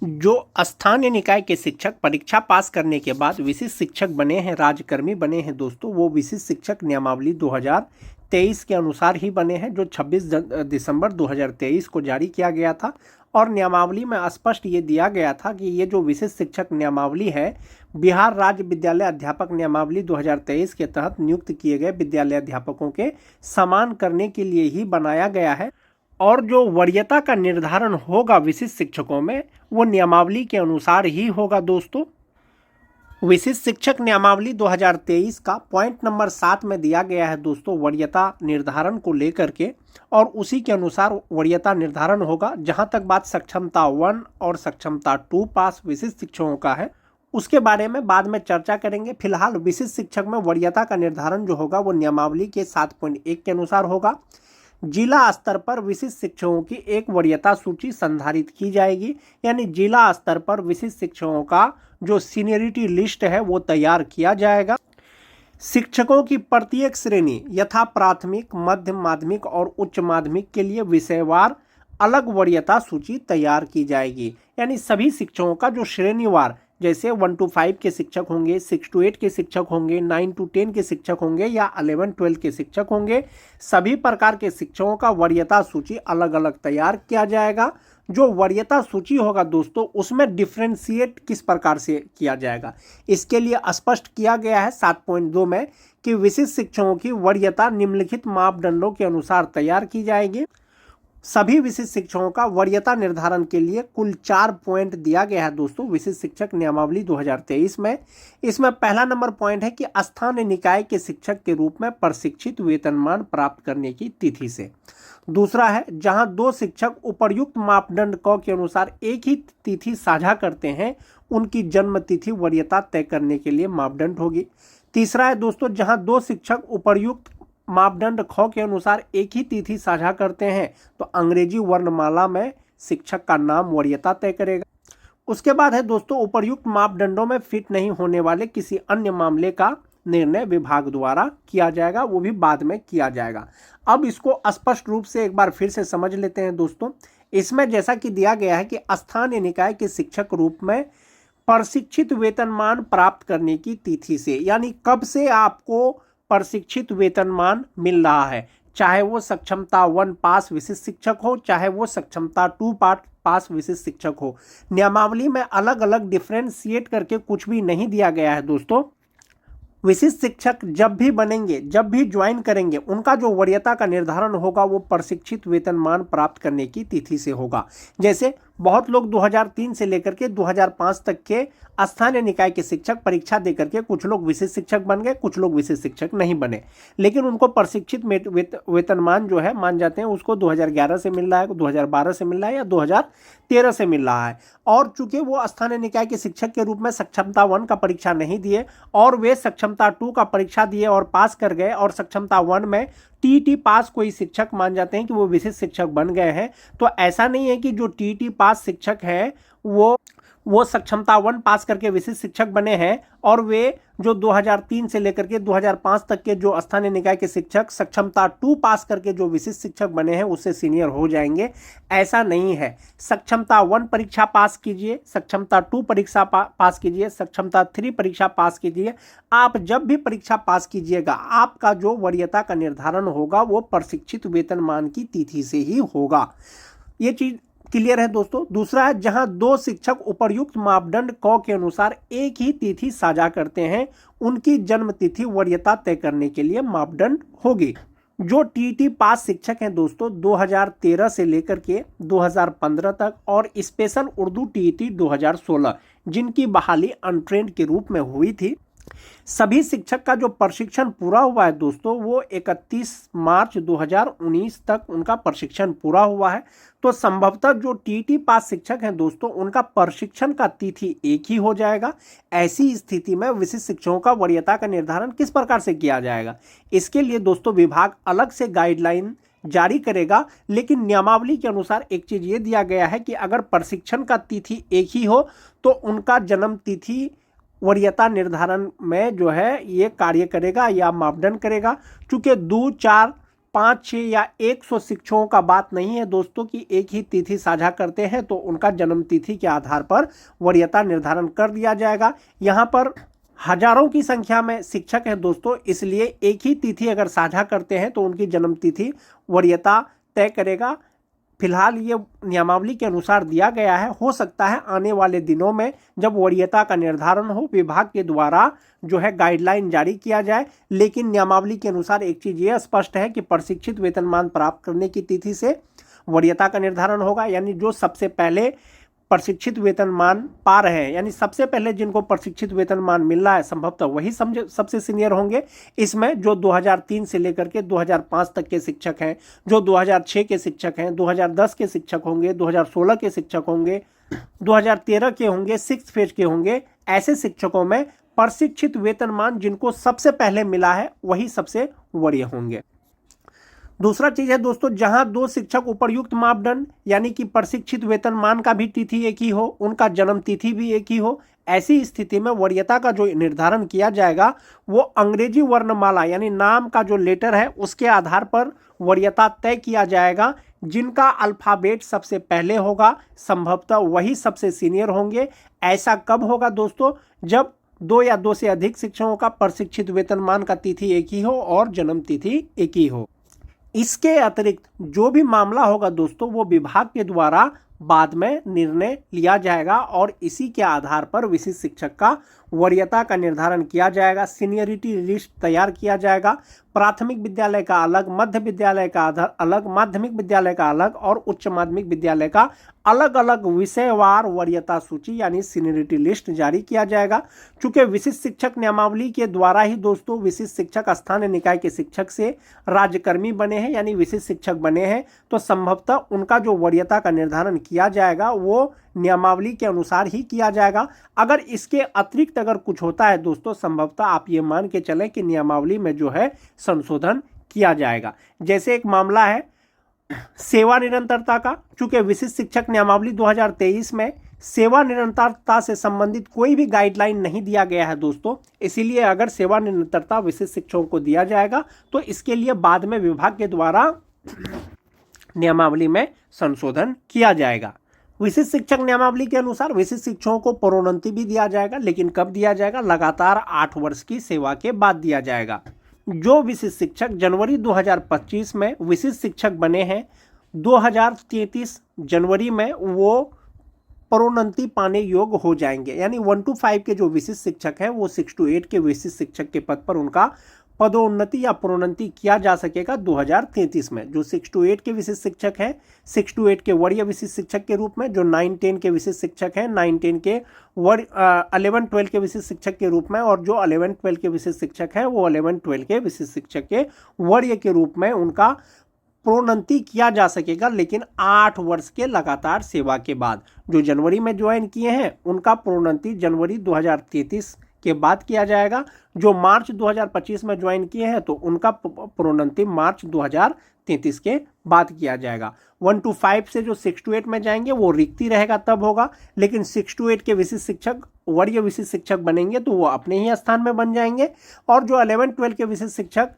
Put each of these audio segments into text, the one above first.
जो स्थानीय निकाय के शिक्षक परीक्षा पास करने के बाद विशिष्ट शिक्षक बने हैं, राज्यकर्मी बने हैं दोस्तों, वो विशिष्ट शिक्षक नियमावली 2023 के अनुसार ही बने हैं, जो 26 दिसंबर 2023 को जारी किया गया था। और नियमावली में स्पष्ट ये दिया गया था कि ये जो विशिष्ट शिक्षक नियमावली है, बिहार राज्य विद्यालय अध्यापक नियमावली 2023 के तहत नियुक्त किए गए विद्यालय अध्यापकों के समान करने के लिए ही बनाया गया है। और जो वरीयता का निर्धारण होगा विशिष्ट शिक्षकों में, वो नियमावली के अनुसार ही होगा दोस्तों। विशिष्ट शिक्षक नियमावली 2023 का पॉइंट नंबर 7 में दिया गया है दोस्तों वरीयता निर्धारण को लेकर के, और उसी के अनुसार वरीयता निर्धारण होगा। जहां तक बात सक्षमता 1 और सक्षमता 2 पास विशिष्ट शिक्षकों का है, उसके बारे में बाद में चर्चा करेंगे। फिलहाल विशिष्ट शिक्षक में वरीयता का निर्धारण जो होगा वो नियमावली के 7.1 के अनुसार होगा। जिला स्तर पर विशिष्ट शिक्षकों की एक वरीयता सूची संधारित की जाएगी, यानी जिला स्तर पर विशिष्ट शिक्षकों का जो सीनियरिटी लिस्ट है वो तैयार किया जाएगा। शिक्षकों की प्रत्येक श्रेणी यथा प्राथमिक, मध्य माध्यमिक और उच्च माध्यमिक के लिए विषयवार अलग वरीयता सूची तैयार की जाएगी। यानी सभी शिक्षकों का जो श्रेणीवार, जैसे 1 to 5 के शिक्षक होंगे, 6 to 8 के शिक्षक होंगे, 9 to 10 के शिक्षक होंगे या 11-12 के शिक्षक होंगे, सभी प्रकार के शिक्षकों का वरीयता सूची अलग अलग तैयार किया जाएगा। जो वरीयता सूची होगा दोस्तों, उसमें डिफ्रेंशिएट किस प्रकार से किया जाएगा, इसके लिए स्पष्ट किया गया है 7.2 में कि विशिष्ट शिक्षकों की वरीयता निम्नलिखित मापदंडों के अनुसार तैयार की जाएगी। सभी विशिष्ट शिक्षकों का वरीयता निर्धारण के लिए कुल 4 पॉइंट दिया गया है दोस्तों विशिष्ट शिक्षक नियमावली 2023 में। इसमें पहला नंबर पॉइंट है कि स्थानीय निकाय के शिक्षक के रूप में प्रशिक्षित वेतनमान प्राप्त करने की तिथि से। दूसरा है, जहां 2 शिक्षक उपर्युक्त मापदंड क के अनुसार एक ही तिथि साझा करते हैं, उनकी जन्म तिथि वरीयता तय करने के लिए मापदंड होगी। तीसरा है दोस्तों, जहां 2 शिक्षक उपर्युक्त मापदंड ख के अनुसार एक ही तिथि साझा करते हैं, तो अंग्रेजी वर्णमाला में शिक्षक का नाम वरीयता तय करेगा। उसके बाद है दोस्तों, उपर्युक्त मापदंडों में फिट नहीं होने वाले किसी अन्य मामले का निर्णय विभाग द्वारा किया जाएगा, वो भी बाद में किया जाएगा। अब इसको स्पष्ट रूप से एक बार फिर से समझ लेते हैं दोस्तों। इसमें जैसा कि दिया गया है कि स्थानीय निकाय के शिक्षक रूप में प्रशिक्षित वेतनमान प्राप्त करने की तिथि से, यानी कब से आपको प्रशिक्षित वेतनमान मिल रहा है, चाहे वो सक्षमता 1 पास विशिष्ट शिक्षक हो, चाहे वो सक्षमता 2 पास विशिष्ट शिक्षक हो। नियमावली में अलग अलग डिफ्रेंशिएट करके कुछ भी नहीं दिया गया है दोस्तों। विशिष्ट शिक्षक जब भी बनेंगे, जब भी ज्वाइन करेंगे, उनका जो वरीयता का निर्धारण होगा वो प्रशिक्षित वेतनमान प्राप्त करने की तिथि से होगा। जैसे बहुत लोग 2003 से लेकर के 2005 तक के स्थानीय निकाय के शिक्षक परीक्षा दे करके कुछ लोग विशिष्ट शिक्षक बन गए, कुछ लोग विशिष्ट शिक्षक नहीं बने, लेकिन उनको प्रशिक्षित वेतनमान जो है मान जाते हैं उसको 2011 से मिल रहा है, 2012 से मिल रहा है या 2013 से मिल रहा है। और चूंकि वो स्थानीय निकाय के शिक्षक के रूप में सक्षमता 1 का परीक्षा नहीं दिए और वे सक्षमता 2 का परीक्षा दिए और पास कर गए, और सक्षमता 1 में टीईटी पास कोई शिक्षक मान जाते हैं कि वो विशिष्ट शिक्षक बन गए हैं। तो ऐसा नहीं है कि जो टीईटी पास शिक्षक है वो सक्षमता 1 पास करके विशिष्ट शिक्षक बने हैं और वे जो 2003 से लेकर के 2005 तक के जो स्थानीय निकाय के शिक्षक सक्षमता 2 पास करके जो विशिष्ट शिक्षक बने हैं उससे सीनियर हो जाएंगे। ऐसा नहीं है। सक्षमता 1 परीक्षा पास कीजिए, सक्षमता 2 परीक्षा पास कीजिए, सक्षमता 3 परीक्षा पास कीजिए। आप जब भी परीक्षा पास कीजिएगा, आपका जो वरीयता का निर्धारण होगा वो प्रशिक्षित वेतनमान की तिथि से ही होगा। ये चीज क्लियर है दोस्तों। दूसरा है, जहां 2 शिक्षक उपर्युक्त मापदंड क के अनुसार एक ही तिथि साझा करते हैं, उनकी जन्म तिथि वरीयता तय करने के लिए मापदंड होगी। जो टीटी पास शिक्षक हैं दोस्तों 2013 से लेकर के 2015 तक, और स्पेशल उर्दू टीटी 2016, जिनकी बहाली अनट्रेंड के रूप में हुई थी, सभी शिक्षक का जो प्रशिक्षण पूरा हुआ है दोस्तों वो 31 मार्च 2019 तक उनका प्रशिक्षण पूरा हुआ है। तो संभवतः जो टीटी पास शिक्षक हैं दोस्तों उनका प्रशिक्षण का तिथि एक ही हो जाएगा। ऐसी स्थिति में विशिष्ट शिक्षकों का वरीयता का निर्धारण किस प्रकार से किया जाएगा, इसके लिए दोस्तों विभाग अलग से गाइडलाइन जारी करेगा। लेकिन नियमावली के अनुसार एक चीज ये दिया गया है कि अगर प्रशिक्षण का तिथि एक ही हो तो उनका जन्म तिथि वरीयता निर्धारण में जो है ये कार्य करेगा या मापदंड करेगा। चूंकि 2, 4, 5, 6 या 100 शिक्षकों का बात नहीं है दोस्तों कि एक ही तिथि साझा करते हैं तो उनका जन्म तिथि के आधार पर वरीयता निर्धारण कर दिया जाएगा। यहाँ पर हजारों की संख्या में शिक्षक हैं दोस्तों, इसलिए एक ही तिथि अगर साझा करते हैं तो उनकी जन्म तिथि वरीयता तय करेगा। फिलहाल ये नियमावली के अनुसार दिया गया है। हो सकता है आने वाले दिनों में जब वरीयता का निर्धारण हो, विभाग के द्वारा जो है गाइडलाइन जारी किया जाए, लेकिन नियमावली के अनुसार एक चीज़ ये स्पष्ट है कि प्रशिक्षित वेतनमान प्राप्त करने की तिथि से वरीयता का निर्धारण होगा। यानी जो सबसे पहले प्रशिक्षित वेतनमान पा रहे हैं, यानी सबसे पहले जिनको प्रशिक्षित वेतनमान मिल रहा है संभवतः वही सबसे सीनियर होंगे। इसमें जो 2003 से लेकर के 2005 तक के शिक्षक हैं, जो 2006 के शिक्षक हैं, 2010 के शिक्षक होंगे, 2016 के शिक्षक होंगे, 2013 के होंगे, 6th फेज के होंगे, ऐसे शिक्षकों में प्रशिक्षित वेतनमान जिनको सबसे पहले मिला है वही सबसे वरीय होंगे। दूसरा चीज है दोस्तों, जहां 2 शिक्षक उपर्युक्त मापदंड यानी कि प्रशिक्षित वेतनमान का भी तिथि एक ही हो, उनका जन्म तिथि भी एक ही हो, ऐसी स्थिति में वरीयता का जो निर्धारण किया जाएगा वो अंग्रेजी वर्णमाला यानी नाम का जो लेटर है उसके आधार पर वरीयता तय किया जाएगा। जिनका अल्फाबेट सबसे पहले होगा संभवतः वही सबसे सीनियर होंगे। ऐसा कब होगा दोस्तों? जब 2 या 2 से अधिक शिक्षकों का प्रशिक्षित वेतनमान का तिथि एक ही हो और जन्म तिथि एक ही हो। इसके अतिरिक्त जो भी मामला होगा दोस्तों वो विभाग के द्वारा बाद में निर्णय लिया जाएगा और इसी के आधार पर विशिष्ट शिक्षक का वरीयता का निर्धारण किया जाएगा। सीनियरिटी लिस्ट तैयार किया जाएगा। प्राथमिक विद्यालय का अलग, मध्य विद्यालय का अलग, माध्यमिक विद्यालय का अलग और उच्च माध्यमिक विद्यालय का अलग अलग विषयवार वरीयता सूची यानी सीनियरिटी लिस्ट जारी किया जाएगा। चूंकि विशिष्ट शिक्षक नियमावली के द्वारा ही दोस्तों विशिष्ट शिक्षक स्थानीय निकाय के शिक्षक से राज्यकर्मी बने हैं यानी विशिष्ट शिक्षक बने हैं, तो संभवतः उनका जो वरीयता का निर्धारण किया जाएगा वो नियमावली के अनुसार ही किया जाएगा। अगर इसके अतिरिक्त अगर कुछ होता है दोस्तों, संभवतः आप ये मान के चलें कि नियमावली में जो है संशोधन किया जाएगा। जैसे एक मामला है सेवा निरंतरता का। चूंकि विशिष्ट शिक्षक नियमावली 2023 में सेवा निरंतरता से संबंधित कोई भी गाइडलाइन नहीं दिया गया है दोस्तों, इसीलिए अगर सेवा निरंतरता विशिष्ट शिक्षकों को दिया जाएगा तो इसके लिए बाद में विभाग के द्वारा नियमावली में संशोधन किया जाएगा। विशिष्ट शिक्षक नियमावली के अनुसार विशिष्ट शिक्षकों को प्रोन्नति भी दिया जाएगा, लेकिन कब दिया जाएगा? लगातार 8 वर्ष की सेवा के बाद दिया जाएगा। जो विशिष्ट शिक्षक जनवरी 2025 में विशिष्ट शिक्षक बने हैं, 2033 जनवरी में वो प्रोन्नति पाने योग्य हो जाएंगे। यानी 1 to 5 के जो विशिष्ट शिक्षक हैं वो 6 to 8 के विशिष्ट शिक्षक के पद पर उनका पदोन्नति या प्रोन्नति किया जा सकेगा 2033 में। जो 6 to 8 के विशिष्ट शिक्षक हैं, 6 to 8 के वरीय विशिष्ट शिक्षक के रूप में, जो 9-10 के विशिष्ट शिक्षक हैं, 9-10 के 11-12 के विशिष्ट शिक्षक के रूप में, और जो 11-12 के विशिष्ट शिक्षक हैं वो 11-12 के विशिष्ट शिक्षक के वरीय के रूप में उनका प्रोन्नति किया जा सकेगा, लेकिन 8 वर्ष के लगातार सेवा के बाद। जो जनवरी में ज्वाइन किए हैं उनका प्रोन्नति जनवरी 2033 के बाद किया जाएगा। जो मार्च 2025 में ज्वाइन किए हैं तो उनका प्रोन्नति मार्च 2033 के बाद किया जाएगा। 1 to 5 से जो 6 to 8 में जाएंगे वो रिक्ति रहेगा तब होगा, लेकिन 6 to 8 के विशिष्ट शिक्षक वरीय विशिष्ट शिक्षक बनेंगे तो वो अपने ही स्थान में बन जाएंगे, और जो 11-12 के विशिष्ट शिक्षक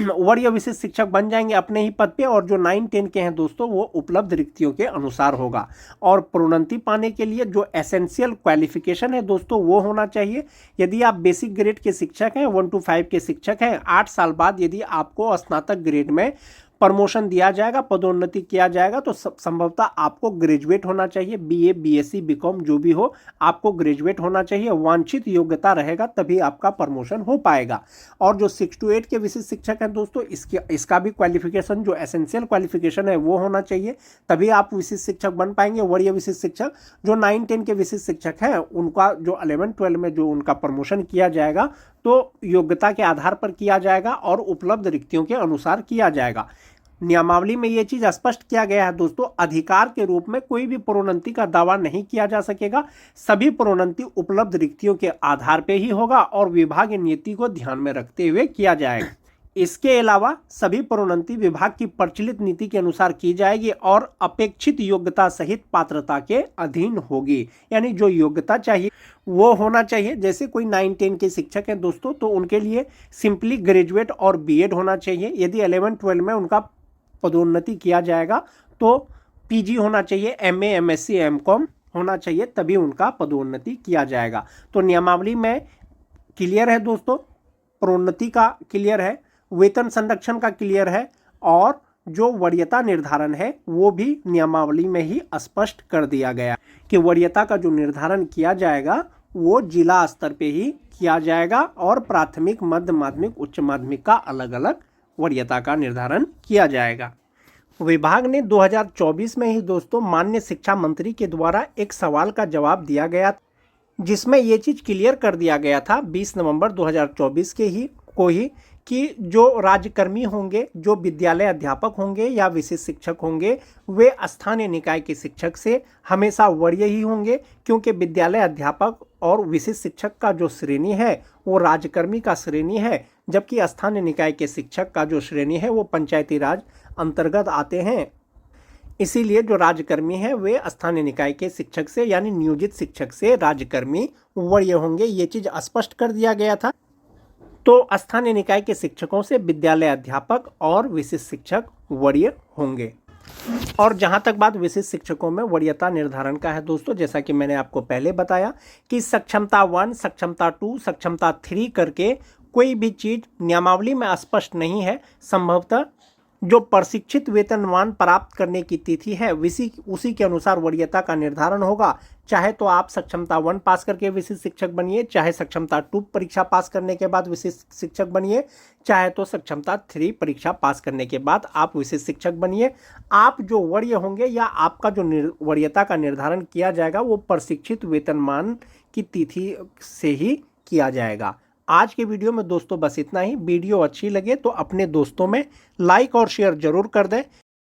वरीय विशिष्ट शिक्षक बन जाएंगे अपने ही पद पे, और जो 9-10 के हैं दोस्तों वो उपलब्ध रिक्तियों के अनुसार होगा। और प्रोन्नति पाने के लिए जो एसेंशियल क्वालिफिकेशन है दोस्तों वो होना चाहिए। यदि आप बेसिक ग्रेड के शिक्षक हैं, 1 to 5 के शिक्षक हैं, 8 साल बाद यदि आपको स्नातक ग्रेड में प्रमोशन दिया जाएगा, पदोन्नति किया जाएगा, तो संभवतः आपको ग्रेजुएट होना चाहिए। बीए, बीएससी, बीकॉम जो भी हो, आपको ग्रेजुएट होना चाहिए। वांछित योग्यता रहेगा तभी आपका प्रमोशन हो पाएगा। और जो 6 to 8 के विशिष्ट शिक्षक हैं दोस्तों, इसका भी क्वालिफिकेशन जो एसेंशियल क्वालिफिकेशन है वो होना चाहिए, तभी आप विशिष्ट शिक्षक बन पाएंगे। वरीय विशिष्ट शिक्षक जो 9-10 के विशिष्ट शिक्षक हैं उनका जो 11-12 में जो उनका प्रमोशन किया जाएगा तो योग्यता के आधार पर किया जाएगा और उपलब्ध रिक्तियों के अनुसार किया जाएगा। नियमावली में ये चीज स्पष्ट किया गया है दोस्तों, अधिकार के रूप में कोई भी प्रोन्नति का दावा नहीं किया जा सकेगा। सभी प्रोन्नति उपलब्ध रिक्तियों के आधार पर ही होगा और विभागीय नीति को ध्यान में रखते हुए किया जाएगा। इसके अलावा सभी प्रोन्नति विभाग की प्रचलित नीति के अनुसार की जाएगी और अपेक्षित योग्यता सहित पात्रता के अधीन होगी। यानी जो योग्यता चाहिए वो होना चाहिए। जैसे कोई 9-10 के शिक्षक हैं दोस्तों, तो उनके लिए सिंपली ग्रेजुएट और बीएड होना चाहिए। यदि 11-12 में उनका पदोन्नति किया जाएगा तो पीजी होना चाहिए, एमए, एमएससी, एमकॉम होना चाहिए, तभी उनका पदोन्नति किया जाएगा। तो नियमावली में क्लियर है दोस्तों, प्रोन्नति का क्लियर है, वेतन संरक्षण का क्लियर है, और जो वरीयता निर्धारण है वो भी नियमावली में ही स्पष्ट कर दिया गया कि वरीयता का जो निर्धारण किया जाएगा वो जिला स्तर पे ही किया जाएगा और प्राथमिक, मध्य माध्यमिक, उच्च माध्यमिक का अलग अलग वरीयता का निर्धारण किया जाएगा। विभाग ने 2024 में ही दोस्तों माननीय शिक्षा मंत्री के द्वारा एक सवाल का जवाब दिया गया, जिसमें ये चीज़ क्लियर कर दिया गया था 20 नवंबर 2024 के ही कि जो राज्यकर्मी होंगे, जो विद्यालय अध्यापक होंगे या विशिष्ट शिक्षक होंगे, वे स्थानीय निकाय के शिक्षक से हमेशा वरीय ही होंगे, क्योंकि विद्यालय अध्यापक और विशिष्ट शिक्षक का जो श्रेणी है वो राज्यकर्मी का श्रेणी है, जबकि स्थानीय निकाय के शिक्षक का जो श्रेणी है वो पंचायती राज अंतर्गत आते हैं। इसीलिए जो राज्यकर्मी है वे स्थानीय निकाय के शिक्षक से यानी नियोजित शिक्षक से राज्यकर्मी वरीय होंगे, ये चीज़ स्पष्ट कर दिया गया था। तो स्थानीय निकाय के शिक्षकों से विद्यालय अध्यापक और विशिष्ट शिक्षक वरीय होंगे। और जहाँ तक बात विशिष्ट शिक्षकों में वरीयता निर्धारण का है दोस्तों, जैसा कि मैंने आपको पहले बताया कि सक्षमता 1, सक्षमता 2, सक्षमता 3 करके कोई भी चीज़ नियमावली में स्पष्ट नहीं है। संभवतः जो प्रशिक्षित वेतनमान प्राप्त करने की तिथि है उसी के अनुसार वरीयता का निर्धारण होगा। चाहे तो आप सक्षमता 1 पास करके विशिष्ट शिक्षक बनिए, चाहे सक्षमता 2 परीक्षा पास करने के बाद विशिष्ट शिक्षक बनिए, चाहे तो सक्षमता 3 परीक्षा पास करने के बाद आप विशिष्ट शिक्षक बनिए। आप जो वरीय होंगे या आपका जो वरीयता का निर्धारण किया जाएगा वो प्रशिक्षित वेतनमान की तिथि से ही किया जाएगा। आज के वीडियो में दोस्तों बस इतना ही। वीडियो अच्छी लगे तो अपने दोस्तों में लाइक और शेयर जरूर कर दें।